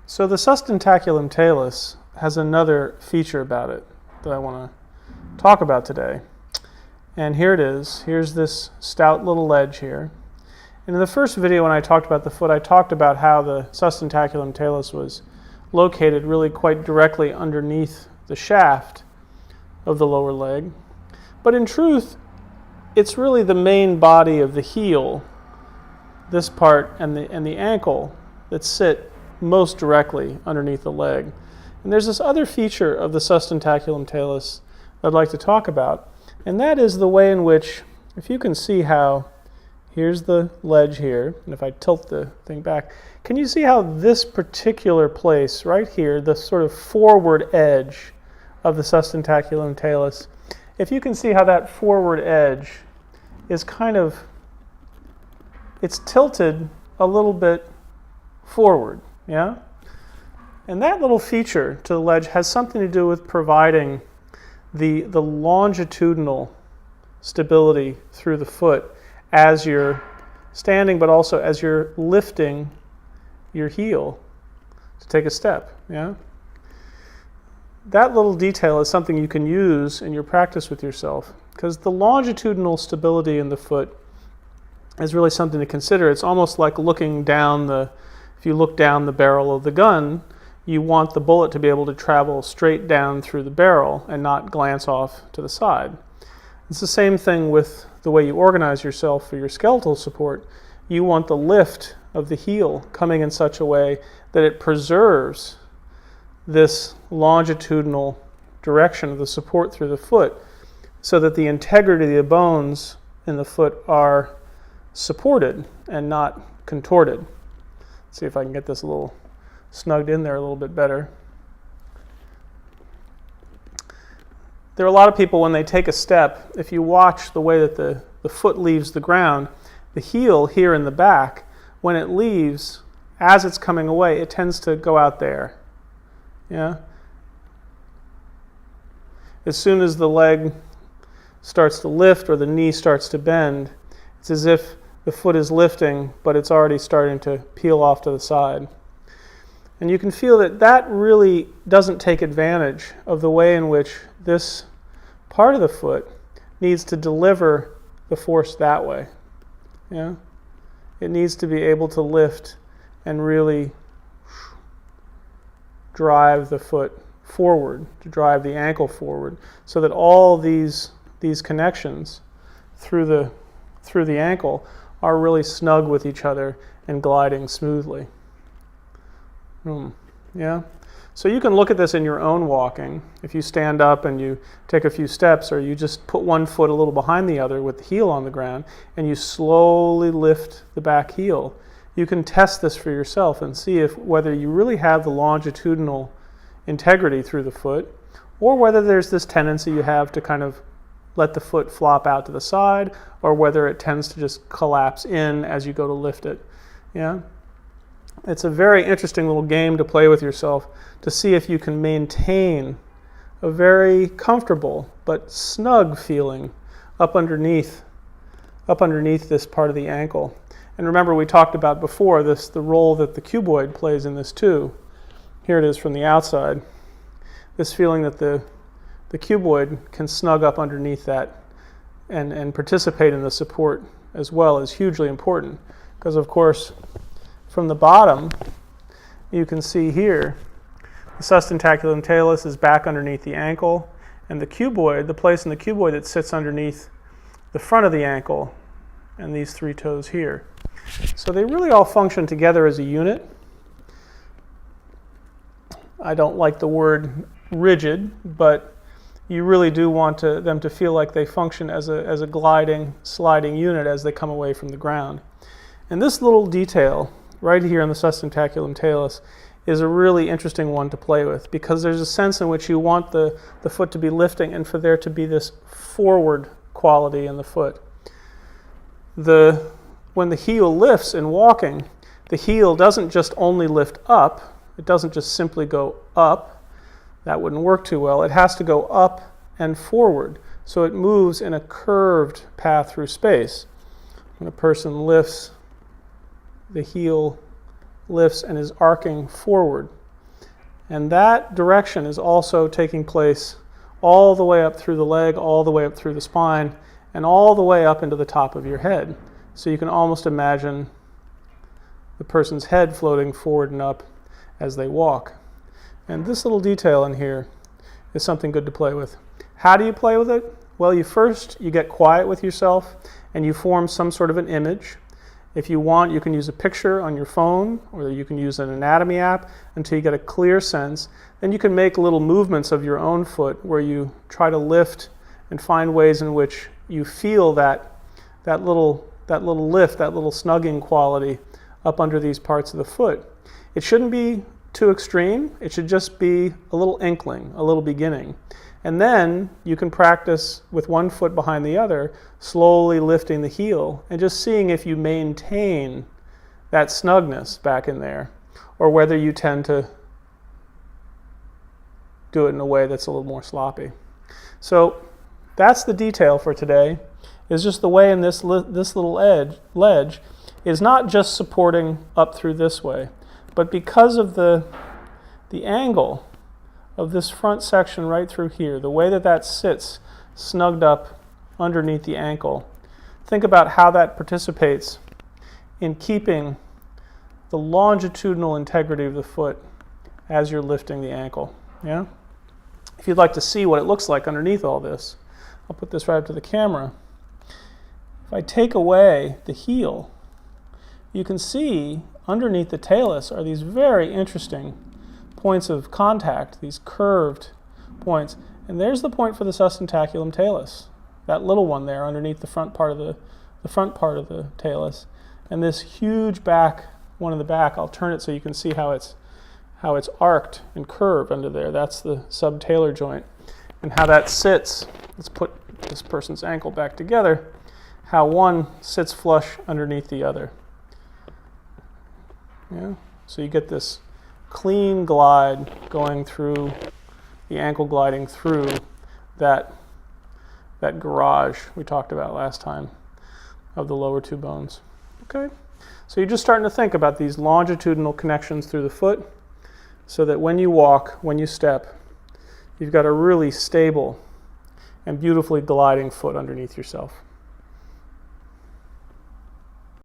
So the sustentaculum talus has another feature about it that I want to talk about today. And here it is. Here's this stout little ledge here. And in the first video when I talked about the foot, I talked about how the sustentaculum talus was located really quite directly underneath the shaft of the lower leg. But in truth, it's really the main body of the heel, this part, and the ankle that sit most directly underneath the leg. And there's this other feature of the sustentaculum talus that I'd like to talk about, and that is the way in which, if you can see how, here's the ledge here, and if I tilt the thing back, can you see how this particular place right here, the sort of forward edge of the sustentaculum talus, if you can see how that forward edge is kind of, it's tilted a little bit forward, yeah? And that little feature to the ledge has something to do with providing the longitudinal stability through the foot as you're standing, but also as you're lifting your heel to take a step, yeah? That little detail is something you can use in your practice with yourself, because the longitudinal stability in the foot is really something to consider. It's almost like looking down if you look down the barrel of the gun, you want the bullet to be able to travel straight down through the barrel and not glance off to the side. It's the same thing with the way you organize yourself for your skeletal support. You want the lift of the heel coming in such a way that it preserves this longitudinal direction of the support through the foot so that the integrity of the bones in the foot are supported and not contorted. Let's see if I can get this a little snugged in there a little bit better. There are a lot of people when they take a step, if you watch the way that the foot leaves the ground, the heel here in the back, when it leaves, as it's coming away, it tends to go out there. Yeah? As soon as the leg starts to lift or the knee starts to bend, it's as if the foot is lifting, but it's already starting to peel off to the side. And you can feel that that really doesn't take advantage of the way in which this part of the foot needs to deliver the force that way. Yeah? It needs to be able to lift and really drive the foot forward, to drive the ankle forward, so that all these connections through the ankle are really snug with each other and gliding smoothly. Yeah? So you can look at this in your own walking. If you stand up and you take a few steps, or you just put one foot a little behind the other with the heel on the ground, and you slowly lift the back heel, you can test this for yourself and see whether you really have the longitudinal integrity through the foot, or whether there's this tendency you have to kind of let the foot flop out to the side, or whether it tends to just collapse in as you go to lift it. Yeah? It's a very interesting little game to play with yourself to see if you can maintain a very comfortable but snug feeling up underneath this part of the ankle. And remember, we talked about before the role that the cuboid plays in this too. Here it is from the outside. This feeling that the cuboid can snug up underneath that and participate in the support as well is hugely important, because of course from the bottom you can see here the sustentaculum talus is back underneath the ankle, and the cuboid, the place in the cuboid that sits underneath the front of the ankle and these three toes here. So they really all function together as a unit. I don't like the word rigid, but you really do want them to feel like they function as a gliding, sliding unit as they come away from the ground. And this little detail right here on the sustentaculum talus is a really interesting one to play with, because there's a sense in which you want the foot to be lifting and for there to be this forward quality in the foot. When the heel lifts in walking, the heel doesn't just only lift up, it doesn't just simply go up. That wouldn't work too well. It has to go up and forward, so it moves in a curved path through space. When a person lifts the heel lifts and is arcing forward. And that direction is also taking place all the way up through the leg, all the way up through the spine, and all the way up into the top of your head. So you can almost imagine the person's head floating forward and up as they walk. And this little detail in here is something good to play with. How do you play with it? Well, you get quiet with yourself and you form some sort of an image. If you want, you can use a picture on your phone, or you can use an anatomy app until you get a clear sense. Then you can make little movements of your own foot where you try to lift and find ways in which you feel that little lift, that little snugging quality up under these parts of the foot. It shouldn't be too extreme. It should just be a little inkling, a little beginning. And then you can practice with one foot behind the other, slowly lifting the heel and just seeing if you maintain that snugness back in there, or whether you tend to do it in a way that's a little more sloppy. So that's the detail for today, is just the way in this little ledge is not just supporting up through this way, but because of the angle of this front section right through here, the way that sits snugged up underneath the ankle, think about how that participates in keeping the longitudinal integrity of the foot as you're lifting the ankle. Yeah? If you'd like to see what it looks like underneath all this, I'll put this right up to the camera. If I take away the heel, you can see underneath the talus are these very interesting points of contact, these curved points. And there's the point for the sustentaculum talus, that little one there underneath the front part of the talus. And this huge one in the back, I'll turn it so you can see how it's arced and curved under there. That's the subtalar joint. And how that sits, let's put this person's ankle back together, how one sits flush underneath the other. Yeah? So you get this clean glide going through, the ankle gliding through that garage we talked about last time of the lower two bones. Okay? So you're just starting to think about these longitudinal connections through the foot so that when you walk, when you step, you've got a really stable and beautifully gliding foot underneath yourself.